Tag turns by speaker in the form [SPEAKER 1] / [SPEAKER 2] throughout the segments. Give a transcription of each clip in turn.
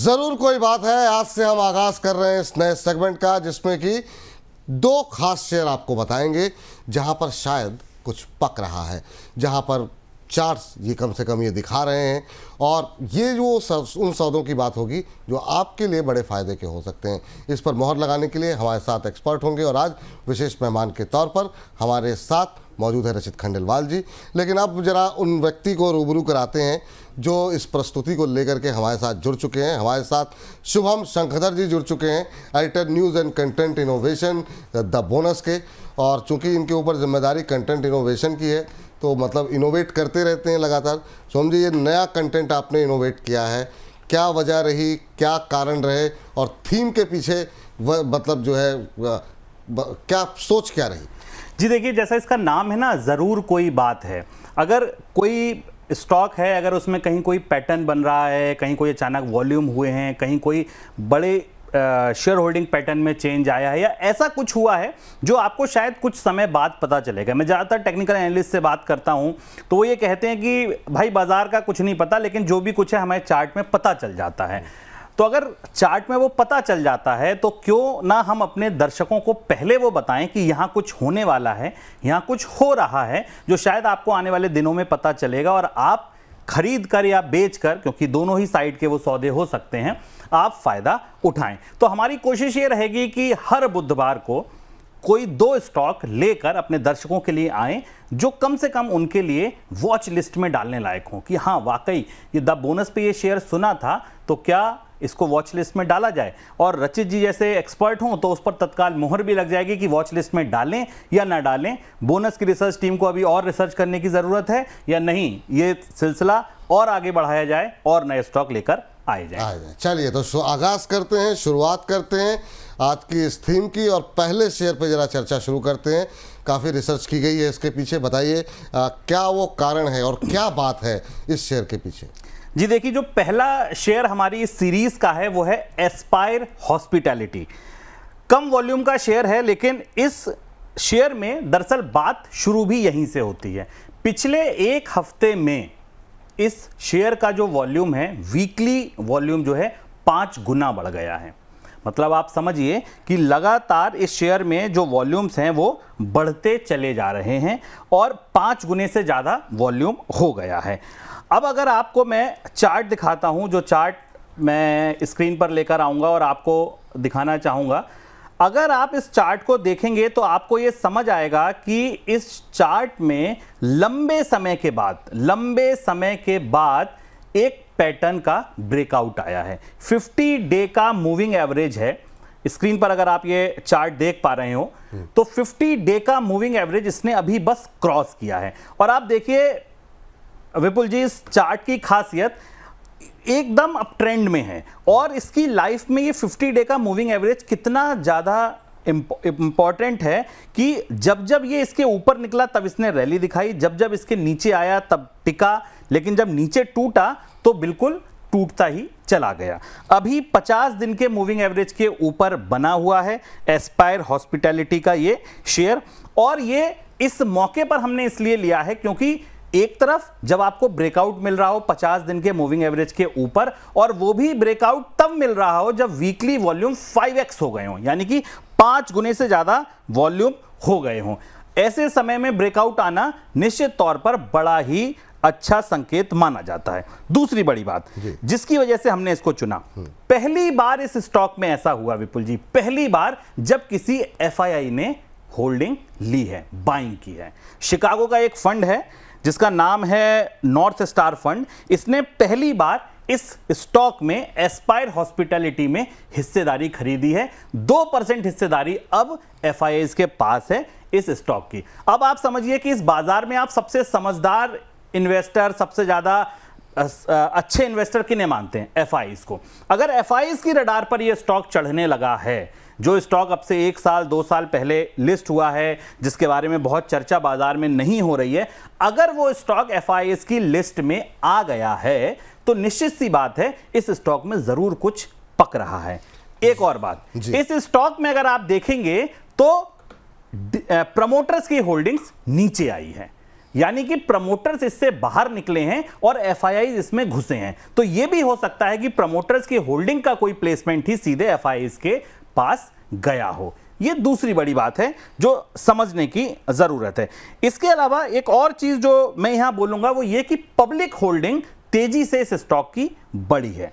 [SPEAKER 1] जरूर कोई बात है। आज से हम आगाज कर रहे हैं इस नए सेगमेंट का, जिसमें कि दो खास शेयर आपको बताएंगे जहां पर शायद कुछ पक रहा है, जहां पर चार्ट्स ये कम से कम ये दिखा रहे हैं, और ये जो उन सौदों की बात होगी जो आपके लिए बड़े फ़ायदे के हो सकते हैं। इस पर मोहर लगाने के लिए हमारे साथ एक्सपर्ट होंगे और आज विशेष मेहमान के तौर पर हमारे साथ मौजूद है रचित खंडेलवाल जी। लेकिन अब जरा उन व्यक्ति को रूबरू कराते हैं जो इस प्रस्तुति को लेकर के हमारे साथ जुड़ चुके हैं। हमारे साथ शुभम शंखधर जी जुड़ चुके हैं, editor news and content innovation the bonus के, और चूंकि इनके ऊपर जिम्मेदारी कंटेंट इनोवेशन की है तो मतलब इनोवेट करते रहते हैं लगातार। शुभम जी, ये नया कंटेंट आपने इनोवेट किया है, क्या वजह रही, क्या कारण रहे, और थीम के पीछे मतलब जो है क्या सोच क्या रही?
[SPEAKER 2] जी देखिए, जैसा इसका नाम है ना, ज़रूर कोई बात है। अगर कोई स्टॉक है, अगर उसमें कहीं कोई पैटर्न बन रहा है, कहीं कोई अचानक वॉल्यूम हुए हैं, कहीं कोई बड़े शेयर होल्डिंग पैटर्न में चेंज आया है, या ऐसा कुछ हुआ है जो आपको शायद कुछ समय बाद पता चलेगा। मैं ज़्यादातर टेक्निकल एनालिस्ट से बात करता हूं तो वो ये कहते हैं कि भाई बाजार का कुछ नहीं पता, लेकिन जो भी कुछ है हमारे चार्ट में पता चल जाता है। तो अगर चार्ट में वो पता चल जाता है तो क्यों ना हम अपने दर्शकों को पहले वो बताएं कि यहाँ कुछ होने वाला है, यहाँ कुछ हो रहा है, जो शायद आपको आने वाले दिनों में पता चलेगा और आप खरीद कर या बेच कर, क्योंकि दोनों ही साइड के वो सौदे हो सकते हैं, आप फायदा उठाएं। तो हमारी कोशिश ये रहेगी कि हर बुधवार को कोई दो स्टॉक लेकर अपने दर्शकों के लिए आएं जो कम से कम उनके लिए वॉच लिस्ट में डालने लायक हों कि हाँ वाकई ये द बोनस पे ये शेयर सुना था, तो क्या इसको वॉच लिस्ट में डाला जाए। और रचित जी जैसे एक्सपर्ट हों तो उस पर तत्काल मुहर भी लग जाएगी कि वॉच लिस्ट में डालें या ना डालें। बोनस की रिसर्च टीम को अभी और रिसर्च करने की ज़रूरत है या नहीं, ये सिलसिला और आगे बढ़ाया जाए और नए स्टॉक लेकर आए जाए।
[SPEAKER 1] चलिए तो आगाज करते हैं, शुरुआत करते हैं आज की इस थीम की, और पहले शेयर पे जरा चर्चा शुरू करते हैं। काफ़ी रिसर्च की गई है इसके पीछे, बताइए क्या वो कारण है और क्या बात है इस शेयर के पीछे?
[SPEAKER 2] जी देखिए, जो पहला शेयर हमारी इस सीरीज का है वो है एस्पायर हॉस्पिटैलिटी। कम वॉल्यूम का शेयर है, लेकिन इस शेयर में दरअसल बात शुरू भी यहीं से होती है। पिछले एक हफ्ते में इस शेयर का जो वॉल्यूम है, वीकली वॉल्यूम जो है 5 गुना बढ़ गया है। मतलब आप समझिए कि लगातार इस शेयर में जो वॉल्यूम्स हैं वो बढ़ते चले जा रहे हैं और 5 गुने से ज़्यादा वॉल्यूम हो गया है। अब अगर आपको मैं चार्ट दिखाता हूं, जो चार्ट मैं स्क्रीन पर लेकर आऊंगा और आपको दिखाना चाहूँगा, अगर आप इस चार्ट को देखेंगे तो आपको ये समझ आएगा कि इस चार्ट में लंबे समय के बाद एक पैटर्न का ब्रेकआउट आया है। 50 डे का मूविंग एवरेज है। स्क्रीन पर अगर आप ये चार्ट देख पा रहे हो तो 50 डे का मूविंग एवरेज इसने अभी बस क्रॉस किया है। और आप देखिए विपुल जी, इस चार्ट की खासियत एकदम अप ट्रेंड में है और इसकी लाइफ में ये 50 डे का मूविंग एवरेज कितना ज़्यादा इंपॉर्टेंट है कि जब जब ये इसके ऊपर निकला तब इसने रैली दिखाई, जब जब इसके नीचे आया तब टिका, लेकिन जब नीचे टूटा तो बिल्कुल टूटता ही चला गया। अभी 50 दिन के मूविंग एवरेज के ऊपर बना हुआ है एस्पायर हॉस्पिटैलिटी का ये शेयर, और ये इस मौके पर हमने इसलिए लिया है क्योंकि एक तरफ जब आपको ब्रेकआउट मिल रहा हो 50 दिन के मूविंग एवरेज के ऊपर, और वो भी ब्रेकआउट तब मिल रहा हो जब वीकली वॉल्यूम 5x हो गए हो, यानी कि 5 गुने से ज्यादा वॉल्यूम हो गए हो, ऐसे समय में ब्रेकआउट आना निश्चित तौर पर बड़ा ही अच्छा संकेत माना जाता है। दूसरी बड़ी बात जिसकी वजह से हमने इसको चुना, पहली बार इस स्टॉक में ऐसा हुआ विपुल जी, पहली बार जब किसी FII ने होल्डिंग ली है, बाइंग की है। शिकागो का एक फंड है जिसका नाम है नॉर्थ स्टार फंड, इसने पहली बार इस स्टॉक में एस्पायर हॉस्पिटैलिटी में हिस्सेदारी खरीदी है। 2% हिस्सेदारी अब FIIs के पास है इस स्टॉक की। अब आप समझिए कि इस बाजार में आप सबसे समझदार इन्वेस्टर, सबसे ज्यादा अच्छे इन्वेस्टर किन्हें मानते हैं? FIIs को। अगर FIIs की रडार पर यह स्टॉक चढ़ने लगा है, जो स्टॉक अब से 1 साल 2 साल पहले लिस्ट हुआ है, जिसके बारे में बहुत चर्चा बाजार में नहीं हो रही है, अगर वो स्टॉक FIIs की लिस्ट में आ गया है तो निश्चित सी बात है इस स्टॉक में जरूर कुछ पक रहा है। एक और बात, इस स्टॉक में अगर आप देखेंगे तो प्रमोटर्स की होल्डिंग्स नीचे आई है। यानी कि प्रमोटर्स इससे बाहर निकले हैं और एफआईआई इसमें घुसे हैं। तो यह भी हो सकता है कि प्रमोटर्स की होल्डिंग का कोई प्लेसमेंट ही सीधे एफआईआई के पास गया हो। यह दूसरी बड़ी बात है जो समझने की जरूरत है। इसके अलावा एक और चीज जो मैं यहां बोलूंगा वो ये कि पब्लिक होल्डिंग तेजी से इस स्टॉक की बढ़ी है।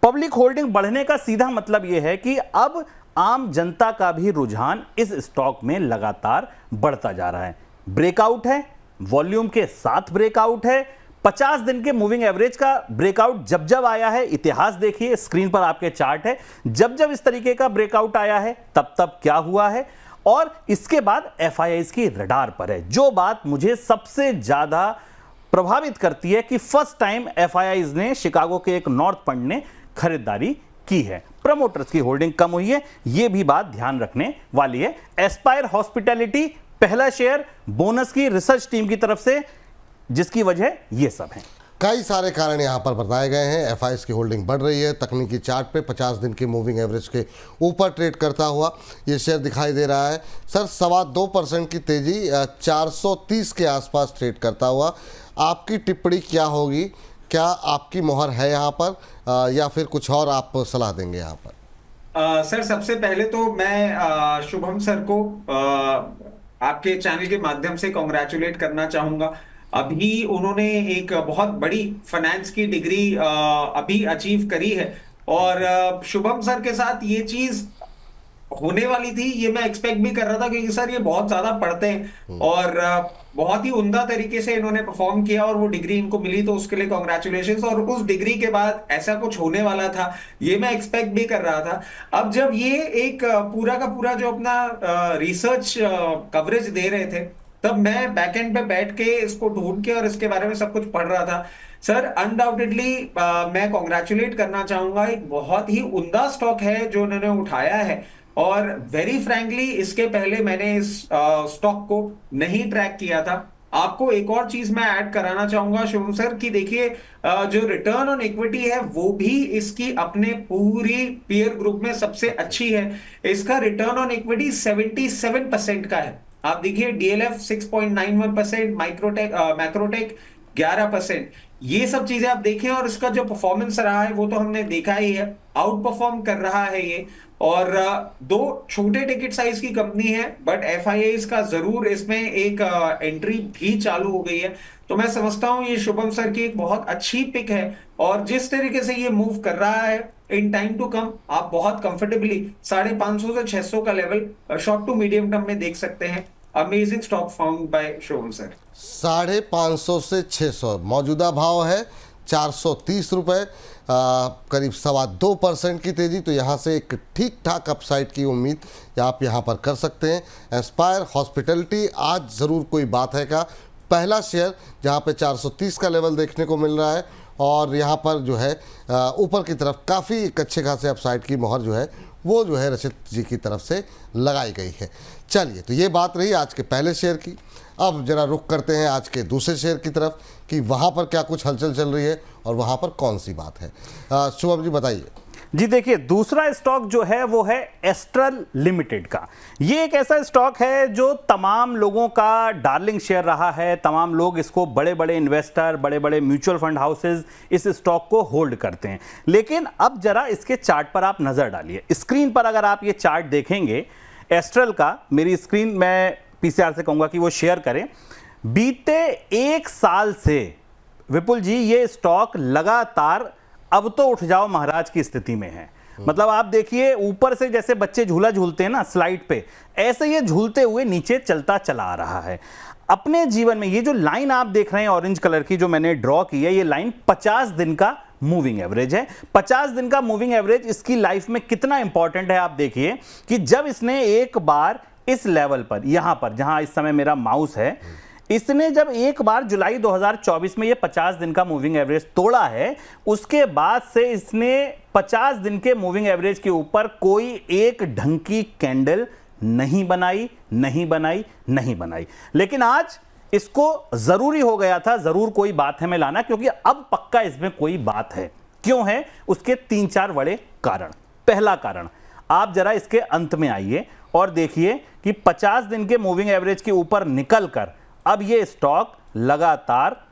[SPEAKER 2] पब्लिक होल्डिंग बढ़ने का सीधा मतलब यह है कि अब आम जनता का भी रुझान इस स्टॉक में लगातार बढ़ता जा रहा है। ब्रेकआउट है, वॉल्यूम के साथ ब्रेकआउट है। 50 दिन के मूविंग एवरेज का ब्रेकआउट जब जब आया है, इतिहास देखिए, स्क्रीन पर आपके चार्ट है, जब जब इस तरीके का ब्रेकआउट आया है तब तब क्या हुआ है, और इसके बाद एफआईआई की रडार पर है। जो बात मुझे सबसे ज्यादा प्रभावित करती है कि फर्स्ट टाइम एफआईआई ने शिकागो के एक नॉर्थ फंड ने खरीदारी की है, प्रमोटर्स की होल्डिंग कम हुई है, यह भी बात ध्यान रखने वाली है। एस्पायर हॉस्पिटैलिटी पहला शेयर बोनस की रिसर्च टीम की तरफ से, जिसकी वजह यह सब है।
[SPEAKER 1] कई सारे कारण यहाँ पर बताए गए हैं। एफआईआई की होल्डिंग बढ़ रही है, तकनीकी चार्ट पे 50 दिन की मूविंग एवरेज के ऊपर ट्रेड करता हुआ ये शेयर दिखाई दे रहा है। सर 2.25% की तेजी 430 के आसपास ट्रेड करता हुआ, आपकी टिप्पणी क्या होगी? क्या आपकी मोहर है यहाँ पर या फिर कुछ और आप सलाह देंगे यहाँ पर?
[SPEAKER 3] सर सबसे पहले तो मैं शुभम सर को आपके चैनल के माध्यम से कॉन्ग्रेचुलेट करना चाहूंगा। अभी उन्होंने एक बहुत बड़ी फाइनेंस की डिग्री अभी अचीव करी है, और शुभम सर के साथ ये चीज होने वाली थी, ये मैं एक्सपेक्ट भी कर रहा था, क्योंकि सर ये बहुत ज्यादा पढ़ते हैं और बहुत ही उम्दा तरीके से इन्होंने परफॉर्म किया और वो डिग्री इनको मिली, तो उसके लिए कॉन्ग्रेचुलेशंस। और उस डिग्री के बाद ऐसा कुछ होने वाला था, ये मैं एक्सपेक्ट भी कर रहा था। अब जब ये एक पूरा का पूरा जो अपना रिसर्च कवरेज दे रहे थे, तब मैं बैकएंड पे बैठ के इसको ढूंढ के और इसके बारे में सब कुछ पढ़ रहा था। सर अनडाउटेडली मैं कॉन्ग्रेचुलेट करना चाहूंगा, एक बहुत ही उम्दा स्टॉक है जो उन्होंने उठाया है, और वेरी फ्रैंकली इसके पहले मैंने इस स्टॉक को नहीं ट्रैक किया था। आपको एक और चीज मैं ऐड कराना चाहूंगा शुभम सर कि देखिए जो रिटर्न ऑन इक्विटी है वो भी इसकी अपने पूरी पीयर ग्रुप में सबसे अच्छी है। इसका रिटर्न ऑन इक्विटी 77% का है। आप देखिए डीएलएफ 6.91%, मैक्रोटेक 11%। ये सब चीजें आप देखें, और इसका जो परफॉर्मेंस रहा है वो तो हमने देखा ही है, आउट परफॉर्म कर रहा है ये। और दो छोटे टिकट साइज की कंपनी है, बट एफआईआई का जरूर इसमें एक एंट्री भी चालू हो गई है। तो मैं समझता हूं ये शुभम सर की एक बहुत अच्छी पिक है, और जिस तरीके से ये मूव कर रहा है इन टाइम टू कम, आप बहुत कंफर्टेबली 550 से 600 का level short to medium term में देख सकते हैं। Amazing stock found by Shubham sir.
[SPEAKER 1] 550 से 600 मौजूदा भाव है 430 रुपये, करीब 2.25% की तेज़ी। तो यहाँ से एक ठीक ठाक अपसाइड की उम्मीद आप यहाँ पर कर सकते हैं। एस्पायर हॉस्पिटैलिटी आज ज़रूर कोई बात है का पहला शेयर जहाँ पे 430 का लेवल देखने को मिल रहा है, और यहाँ पर जो है ऊपर की तरफ काफ़ी एक अच्छे खासे अपसाइड की मोहर जो है वो जो है रचित जी की तरफ से लगाई गई है। चलिए, तो ये बात रही आज के पहले शेयर की। अब जरा रुख करते हैं आज के दूसरे शेयर की तरफ कि वहाँ पर क्या कुछ हलचल चल रही है और वहाँ पर कौन सी बात है। शुभम जी बताइए।
[SPEAKER 2] जी देखिए, दूसरा स्टॉक जो है वो है एस्ट्रल लिमिटेड का। ये एक ऐसा स्टॉक है जो तमाम लोगों का डार्लिंग शेयर रहा है। तमाम लोग इसको, बड़े बड़े इन्वेस्टर, बड़े बड़े म्यूचुअल फंड हाउसेज इस स्टॉक को होल्ड करते हैं। लेकिन अब जरा इसके चार्ट पर आप नजर डालिए। स्क्रीन पर अगर आप ये चार्ट देखेंगे एस्ट्रल का, मेरी स्क्रीन मैं पीसीआर से कहूंगा कि वो शेयर करें। बीते एक साल से विपुल जी ये स्टॉक लगातार अब तो उठ जाओ महाराज की स्थिति में है। मतलब आप देखिए, ऊपर से जैसे बच्चे झूला झूलते हैं ना स्लाइड पे, ऐसे ये झूलते हुए नीचे चलता चला आ रहा है अपने जीवन में। ये जो लाइन आप देख रहे हैं ऑरेंज कलर की जो मैंने ड्रॉ की है, ये लाइन 50 दिन का मूविंग एवरेज है। 50 दिन का मूविंग एवरेज इसकी लाइफ में कितना इंपॉर्टेंट है आप देखिए कि जब इसने एक बार इस लेवल पर, यहां पर जहां इस समय मेरा माउस है, इसने जब एक बार जुलाई 2024 में ये 50 दिन का मूविंग एवरेज तोड़ा है, उसके बाद से इसने 50 दिन के मूविंग एवरेज के ऊपर कोई एक ढंग की कैंडल नहीं बनाई, नहीं बनाई, नहीं बनाई। लेकिन आज इसको जरूरी हो गया था जरूर कोई बात है में लाना, क्योंकि अब पक्का इसमें कोई बात है। क्यों है? उसके 3-4 बड़े कारण। पहला कारण, आप जरा इसके अंत में आइए और देखिए कि 50 दिन के मूविंग एवरेज के ऊपर निकलकर अब ये स्टॉक लगातार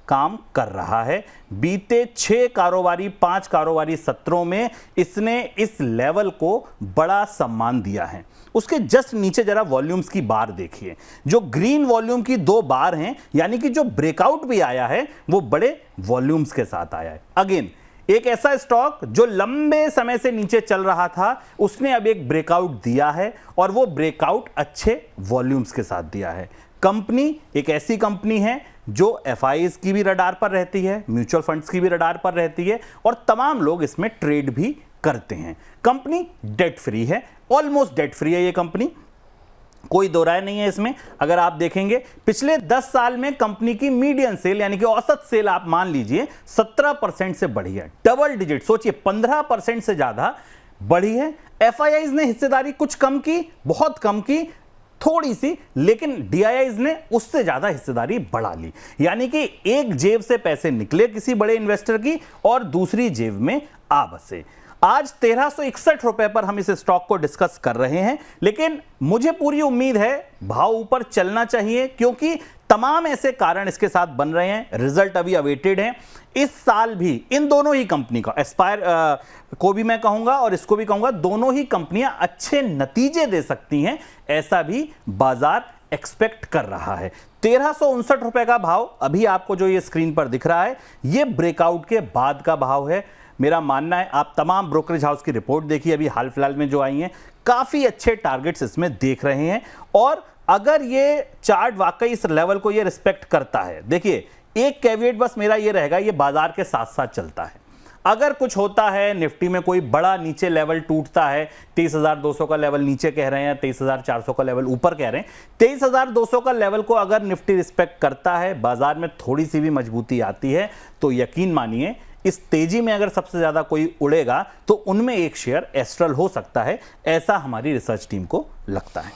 [SPEAKER 2] काम कर रहा है। बीते 5 कारोबारी सत्रों में इसने इस लेवल को बड़ा सम्मान दिया है। उसके जस्ट नीचे जरा वॉल्यूम्स की बार देखिए, जो ग्रीन वॉल्यूम की 2 बार हैं, यानी कि जो ब्रेकआउट भी आया है वो बड़े वॉल्यूम्स के साथ आया है। अगेन एक ऐसा स्टॉक जो लंबे समय से नीचे चल रहा था, उसने अब एक ब्रेकआउट दिया है और वो ब्रेकआउट अच्छे वॉल्यूम्स के साथ दिया है। कंपनी एक ऐसी कंपनी है जो एफआईज की भी रडार पर रहती है, म्यूचुअल फंड्स की भी रडार पर रहती है और तमाम लोग इसमें ट्रेड भी करते हैं। कंपनी डेट फ्री है, ऑलमोस्ट डेट फ्री है ये कंपनी, कोई दो राय नहीं है इसमें। अगर आप देखेंगे पिछले 10 साल में कंपनी की मीडियन सेल यानी कि औसत सेल आप मान लीजिए 17% से बढ़ी है, डबल डिजिट, सोचिए 15% से ज्यादा बढ़ी है। एफआईआईज ने हिस्सेदारी कुछ कम की, बहुत कम की, थोड़ी सी, लेकिन डीआईआईज ने उससे ज्यादा हिस्सेदारी बढ़ा ली। यानी कि एक जेब से पैसे निकले किसी बड़े इन्वेस्टर की और दूसरी जेब में आ बसे। आज 1361 रुपए पर हम इस स्टॉक को डिस्कस कर रहे हैं, लेकिन मुझे पूरी उम्मीद है भाव ऊपर चलना चाहिए, क्योंकि तमाम ऐसे कारण इसके साथ बन रहे हैं। रिजल्ट अभी अवेटेड हैं। इस साल भी इन दोनों ही कंपनी का, एस्पायर को भी मैं कहूंगा और इसको भी कहूंगा, दोनों ही कंपनियां अच्छे नतीजे दे सकती हैं, ऐसा भी बाजार एक्सपेक्ट कर रहा है। 1359 रुपए का भाव अभी आपको जो ये स्क्रीन पर दिख रहा है, ये ब्रेकआउट के बाद का भाव है। मेरा मानना है, आप तमाम ब्रोकरेज हाउस की रिपोर्ट देखिए अभी हाल फिलहाल में जो आई हैं, काफी अच्छे टारगेट्स इसमें देख रहे हैं। और अगर ये चार्ट वाकई इस लेवल को ये रिस्पेक्ट करता है, देखिए एक कैविएट बस मेरा ये रहेगा, ये बाजार के साथ साथ चलता है। अगर कुछ होता है, निफ्टी में कोई बड़ा नीचे लेवल टूटता है, 23,200 का लेवल नीचे कह रहे हैं, 23,400 का लेवल ऊपर कह रहे हैं, 23,200 का लेवल को अगर निफ्टी रिस्पेक्ट करता है, बाजार में थोड़ी सी भी मजबूती आती है, तो यकीन मानिए इस तेजी में अगर सबसे ज्यादा कोई उड़ेगा तो उनमें एक शेयर एस्ट्रल हो सकता है, ऐसा हमारी रिसर्च टीम को लगता है।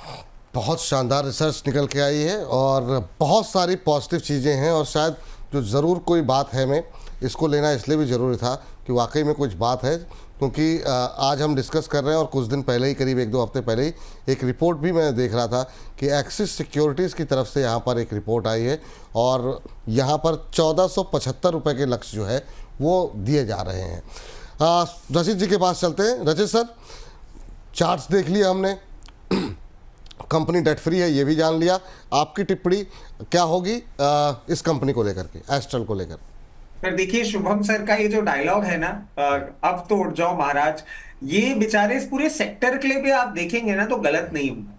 [SPEAKER 1] बहुत शानदार रिसर्च निकल के आई है और बहुत सारी पॉजिटिव चीज़ें हैं, और शायद जो ज़रूर कोई बात है, मैं इसको लेना इसलिए भी ज़रूरी था कि वाकई में कुछ बात है, क्योंकि आज हम डिस्कस कर रहे हैं और कुछ दिन पहले ही, करीब 1-2 हफ्ते पहले ही एक रिपोर्ट भी मैं देख रहा था कि एक्सिस सिक्योरिटीज़ की तरफ से यहाँ पर एक रिपोर्ट आई है और यहाँ पर 1475 रुपये के लक्ष्य जो है वो दिए जा रहे हैं। रचित जी के पास चलते हैं। रचित सर, चार्ट्स देख लिया हमने, कंपनी डेट फ्री है ये भी जान लिया, आपकी टिप्पणी क्या होगी इस कंपनी को लेकर के, एस्ट्रल को लेकर?
[SPEAKER 3] पर देखिए शुभम सर का ये जो डायलॉग है ना, अब तो उठ जाओ महाराज, ये बेचारे इस पूरे सेक्टर के लिए भी आप देखेंगे ना तो गलत नहीं होगा।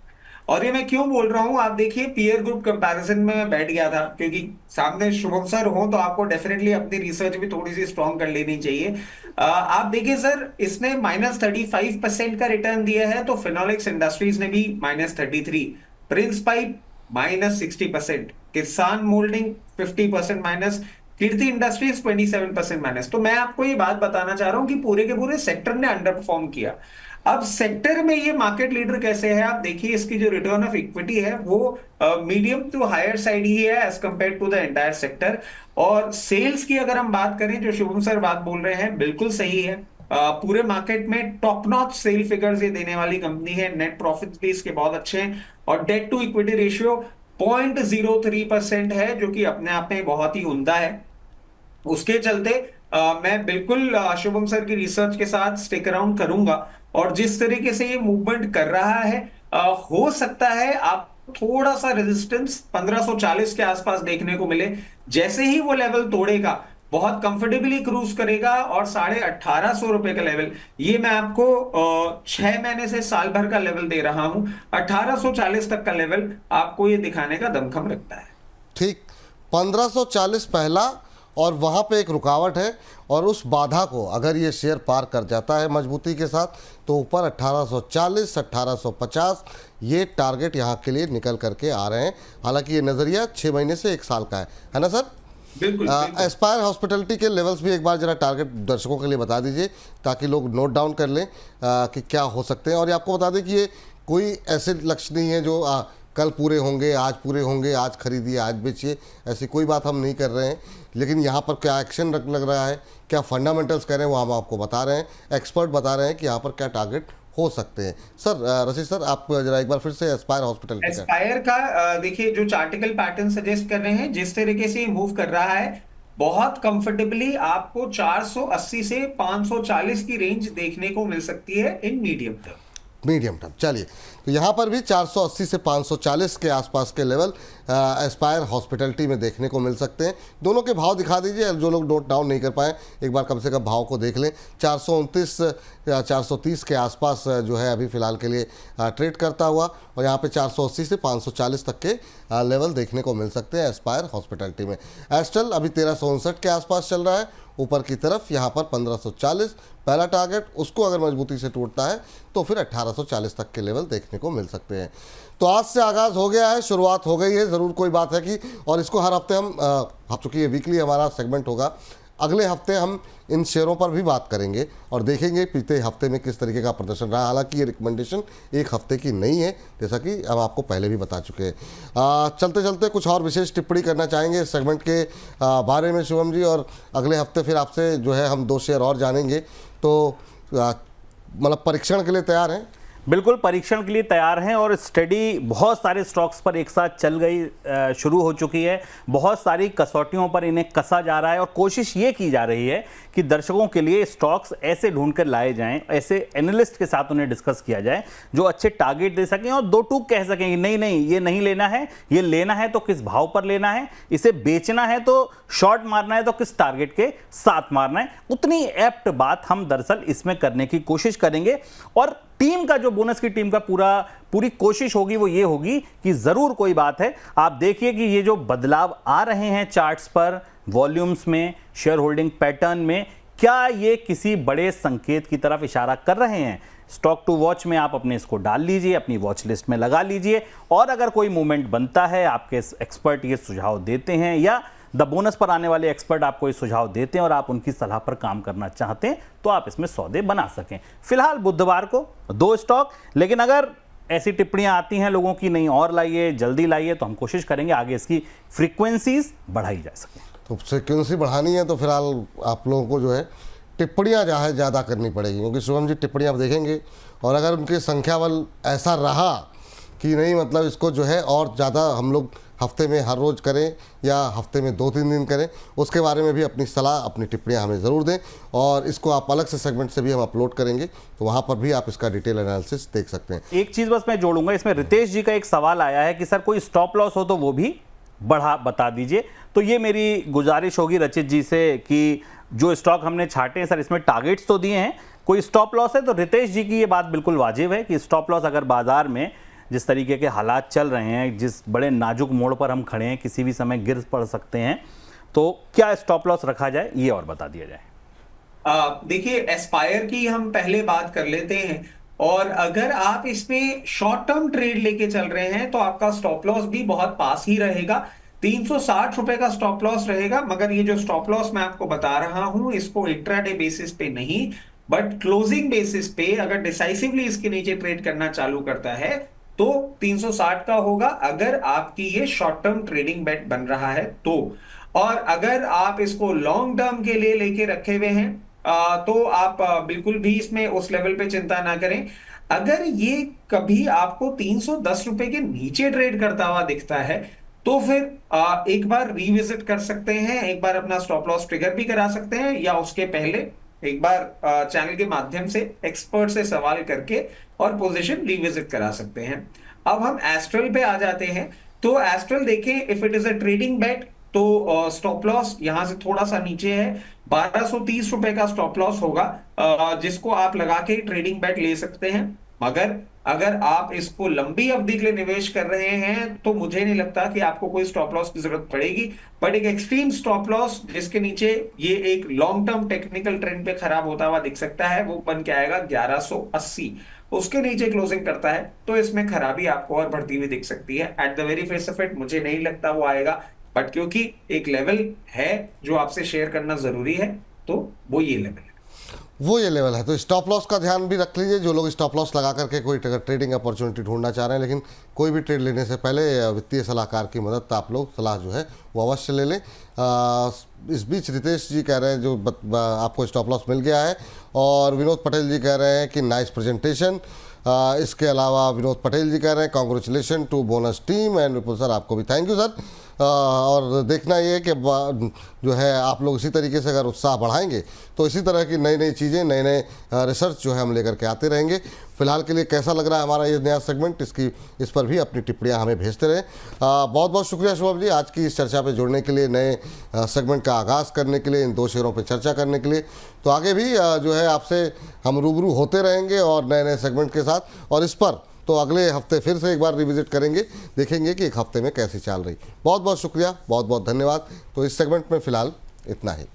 [SPEAKER 3] और ये मैं क्यों बोल रहा हूं, आप देखिए पीयर ग्रुप कंपैरिजन में मैं बैठ गया था, क्योंकि सामने शुभम सर हो तो आपको डेफिनेटली अपनी रिसर्च भी थोड़ी सी स्ट्रॉन्ग कर लेनी चाहिए। आप देखिए सर, इसने -35% का रिटर्न दिया है, तो फिनोलेक्स इंडस्ट्रीज ने भी -33, प्रिंस पाइप -60%, किसान मोल्डिंग 50% माइनस, कीर्ति इंडस्ट्रीज 27% माइनस। तो मैं आपको ये बात बताना चाह रहा हूं कि पूरे के पूरे सेक्टर ने अंडर परफॉर्म किया। अब सेक्टर में ये मार्केट लीडर कैसे है, आप देखिए इसकी जो रिटर्न ऑफ इक्विटी है वो मीडियम टू हायर साइड ही है as compare to the entire sector. और सेल्स की अगर हम बात करें, जो शुभम सर बात बोल रहे हैं बिल्कुल सही है, पूरे मार्केट में टॉप नॉच सेल फिगर्स ये देने वाली कंपनी है, नेट प्रॉफिट्स भी इसके बहुत अच्छे हैं और डेट टू इक्विटी रेशियो 0.03% है, जो कि अपने आप में बहुत ही उम्दा है। उसके चलते मैं बिल्कुल शुभम सर की रिसर्च के साथ स्टिक अराउंड करूंगा, और जिस तरीके से ये मूवमेंट कर रहा है, हो सकता है आप थोड़ा सा रेजिस्टेंस 1540 के आसपास देखने को मिले। जैसे ही वो लेवल तोड़ेगा बहुत कंफर्टेबली क्रूज करेगा, और 1850 रुपए का लेवल, ये मैं आपको 6 महीने से साल भर का लेवल दे रहा हूं, 1840 तक का लेवल आपको ये दिखाने का दमखम रखता है।
[SPEAKER 1] ठीक, 1540 पहला और वहाँ पे एक रुकावट है, और उस बाधा को अगर ये शेयर पार कर जाता है मजबूती के साथ, तो ऊपर 1840, 1850 ये टारगेट यहाँ के लिए निकल करके आ रहे हैं। हालांकि ये नज़रिया 6 महीने से 1 साल का है ना सर?
[SPEAKER 3] बिल्कुल।
[SPEAKER 1] एस्पायर हॉस्पिटैलिटी के लेवल्स भी एक बार जरा टारगेट दर्शकों के लिए बता दीजिए, ताकि लोग नोट डाउन कर लें कि क्या हो सकते हैं। और ये आपको बता दें कि ये कोई ऐसे लक्ष्य नहीं है जो कल पूरे होंगे, आज पूरे होंगे, आज खरीदिए आज बेचिए, ऐसी कोई बात हम नहीं कर रहे हैं। लेकिन यहाँ पर क्या एक्शन लग रहा है, क्या फंडामेंटल्स कह रहे हैं, वो हम आपको बता रहे हैं, एक्सपर्ट बता रहे हैं कि यहाँ पर क्या टारगेट हो सकते हैं। सर रशीद सर, आप जरा एक बार फिर से एस्पायर हॉस्पिटैलिटी का।
[SPEAKER 3] एस्पायर का देखिए जो चार्टिकल पैटर्न सजेस्ट कर रहे हैं, जिस तरीके से मूव कर रहा है, बहुत कंफर्टेबली आपको 480 से 540 की रेंज देखने को मिल सकती है in medium term.
[SPEAKER 1] Medium term, चलिए, तो यहाँ पर भी 480 से 540 के आसपास के लेवल एस्पायर हॉस्पिटैलिटी में देखने को मिल सकते हैं। दोनों के भाव दिखा दीजिए, जो लोग नोट डाउन नहीं कर पाए एक बार कम से कम भाव को देख लें। 429 या 430 के आसपास जो है अभी फ़िलहाल के लिए ट्रेड करता हुआ, और यहाँ पे 480 से 540 तक के लेवल देखने को मिल सकते हैं एस्पायर हॉस्पिटैलिटी में। एस्ट्रल अभी 1359 के आसपास चल रहा है ऊपर की तरफ, यहाँ पर 1540 पहला टारगेट, उसको अगर मजबूती से टूटता है तो फिर 1840 तक के लेवल देखने को मिल सकते हैं। तो आज से आगाज़ हो गया है, शुरुआत हो गई है, ज़रूर कोई बात है कि, और इसको हर हफ्ते हम चूँकि ये वीकली हमारा सेगमेंट होगा, अगले हफ्ते हम इन शेयरों पर भी बात करेंगे और देखेंगे बीते हफ्ते में किस तरीके का प्रदर्शन रहा। हालांकि ये रिकमेंडेशन एक हफ्ते की नहीं है, जैसा कि हम आपको पहले भी बता चुके हैं। चलते चलते कुछ और विशेष टिप्पणी करना चाहेंगे इस सेगमेंट के बारे में शुभम जी, और अगले हफ्ते फिर आपसे जो है हम 2 शेयर और जानेंगे। तो मतलब परीक्षण के लिए तैयार हैं?
[SPEAKER 2] बिल्कुल परीक्षण के लिए तैयार हैं, और स्टडी बहुत सारे स्टॉक्स पर एक साथ चल गई, शुरू हो चुकी है। बहुत सारी कसौटियों पर इन्हें कसा जा रहा है, और कोशिश ये की जा रही है कि दर्शकों के लिए स्टॉक्स ऐसे ढूंढ कर लाए जाएं, ऐसे एनालिस्ट के साथ उन्हें डिस्कस किया जाए जो अच्छे टारगेट दे सकें और 2 टूक कह सकें कि नहीं नहीं ये नहीं लेना है, ये लेना है तो किस भाव पर लेना है, इसे बेचना है तो शॉर्ट मारना है तो किस टारगेट के साथ मारना है। उतनी एप्ट बात हम दरअसल इसमें करने की कोशिश करेंगे, और टीम का जो बोनस की टीम का पूरी कोशिश होगी वो ये होगी कि जरूर कोई बात है। आप देखिए कि ये जो बदलाव आ रहे हैं चार्ट्स पर, वॉल्यूम्स में, शेयर होल्डिंग पैटर्न में, क्या ये किसी बड़े संकेत की तरफ इशारा कर रहे हैं? स्टॉक टू वॉच में आप अपने इसको डाल लीजिए, अपनी वॉच लिस्ट में लगा लीजिए, और अगर कोई मूवमेंट बनता है, आपके एक्सपर्ट ये सुझाव देते हैं या द बोनस पर आने वाले एक्सपर्ट आपको ये सुझाव देते हैं और आप उनकी सलाह पर काम करना चाहते हैं, तो आप इसमें सौदे बना सकें। फिलहाल बुधवार को 2 स्टॉक, लेकिन अगर ऐसी टिप्पणियां आती हैं लोगों की नहीं और लाइए, जल्दी लाइए, तो हम कोशिश करेंगे आगे इसकी फ्रीक्वेंसीज बढ़ाई जा सके।
[SPEAKER 1] तो फ्रीक्वेंसी बढ़ानी है तो फिलहाल आप लोगों को जो है टिप्पणियाँ ज़्यादा करनी पड़ेगी, क्योंकि शुभम जी टिप्पणियाँ आप देखेंगे, और अगर उनके संख्या बल ऐसा रहा कि नहीं, मतलब इसको जो है और ज़्यादा हम लोग हफ्ते में हर रोज़ करें या हफ्ते में 2-3 दिन करें, उसके बारे में भी अपनी सलाह, अपनी टिप्पणियाँ हमें ज़रूर दें, और इसको आप अलग से सेगमेंट से भी हम अपलोड करेंगे, तो वहाँ पर भी आप इसका डिटेल एनालिसिस देख सकते हैं।
[SPEAKER 2] एक चीज़ बस मैं जोड़ूंगा, इसमें रितेश जी का एक सवाल आया है कि सर कोई स्टॉप लॉस हो तो वो भी बता दीजिए। तो ये मेरी गुजारिश होगी रचित जी से कि जो स्टॉक हमने छाटे हैं सर, इसमें टारगेट्स तो दिए हैं, कोई स्टॉप लॉस है तो रितेश जी की ये बात बिल्कुल वाजिब है कि स्टॉप लॉस अगर बाजार में जिस तरीके के हालात चल रहे हैं, जिस बड़े नाजुक मोड़ पर हम खड़े हैं, किसी भी समय गिर पड़ सकते हैं, तो क्या स्टॉप लॉस रखा जाए, ये और बता दिया जाए।
[SPEAKER 3] देखिए एस्पायर की हम पहले बात कर लेते हैं, और अगर आप इसमें शॉर्ट टर्म ट्रेड लेके चल रहे हैं तो आपका स्टॉप लॉस भी बहुत पास ही रहेगा, 360 रुपए का स्टॉप लॉस रहेगा। मगर ये जो स्टॉप लॉस मैं आपको बता रहा हूं, इसको इंट्राडे बेसिस पे नहीं, बट क्लोजिंग बेसिस पे अगर डिसाइसिवली इसके नीचे ट्रेड करना चालू करता है तो 360 का होगा, अगर आपकी ये शॉर्ट टर्म ट्रेडिंग बेट बन रहा है तो। और अगर आप इसको लॉन्ग टर्म के लिए लेके रखे हुए हैं तो आप बिल्कुल भी इसमें उस लेवल पे चिंता ना करें। अगर ये कभी आपको 310 रुपए के नीचे ट्रेड करता हुआ दिखता है तो फिर एक बार रिविजिट कर सकते हैं, एक बार अपना स्टॉप लॉस ट्रिगर भी करा सकते हैं, या उसके पहले एक बार चैनल के माध्यम से एक्सपर्ट से सवाल करके और पोजीशन रिविजिट करा सकते हैं। अब हम एस्ट्रल पे आ जाते हैं। तो एस्ट्रल देखें, if it is a trading bet तो स्टॉप लॉस यहां से थोड़ा सा नीचे है, 1230 रुपए का स्टॉप लॉस होगा, जिसको आप लगा के ट्रेडिंग बेट ले सकते हैं। मगर अगर आप इसको लंबी अवधि के लिए निवेश कर रहे हैं तो मुझे नहीं लगता कि आपको कोई स्टॉप लॉस की जरूरत पड़ेगी। बट एक एक्सट्रीम स्टॉप लॉस जिसके नीचे ये एक लॉन्ग टर्म टेक्निकल ट्रेंड पे खराब होता हुआ दिख सकता है, वो बन के आएगा 1180, उसके नीचे क्लोजिंग करता है तो इसमें खराबी आपको और बढ़ती हुई दिख सकती है। At the very face of it मुझे नहीं लगता वो आएगा, बट क्योंकि एक लेवल है जो आपसे शेयर करना जरूरी है तो वो ये लेवल है।
[SPEAKER 1] तो स्टॉप लॉस का ध्यान भी रख लीजिए, जो लोग स्टॉप लॉस लगा करके कोई ट्रेडिंग अपॉर्चुनिटी ढूंढना चाह रहे हैं, लेकिन कोई भी ट्रेड लेने से पहले वित्तीय सलाहकार की मदद आप लोग सलाह जो है वो अवश्य ले लें। इस बीच रितेश जी कह रहे हैं जो आपको स्टॉप लॉस मिल गया है, और विनोद पटेल जी कह रहे हैं कि नाइस प्रेजेंटेशन। इसके अलावा विनोद पटेल जी कह रहे हैं congratulation to bonus team, and Vipul sir आपको भी थैंक यू सर। और देखना ये कि जो है आप लोग इसी तरीके से अगर उत्साह बढ़ाएंगे तो इसी तरह की नई नई चीज़ें, नए नए रिसर्च जो है हम लेकर के आते रहेंगे। फिलहाल के लिए कैसा लग रहा है हमारा ये नया सेगमेंट, इस पर भी अपनी टिप्पणियां हमें भेजते रहें। बहुत बहुत शुक्रिया शुभम जी आज की इस चर्चा पे जुड़ने के लिए, नए सेगमेंट का आगाज़ करने के लिए, इन दो शेयरों पे चर्चा करने के लिए। तो आगे भी जो है आपसे हम रूबरू होते रहेंगे और नए नए सेगमेंट के साथ, और इस पर तो अगले हफ्ते फिर से एक बार रिविजिट करेंगे, देखेंगे कि एक हफ्ते में कैसी चाल रही। बहुत बहुत शुक्रिया, बहुत बहुत धन्यवाद। तो इस सेगमेंट में फ़िलहाल इतना ही।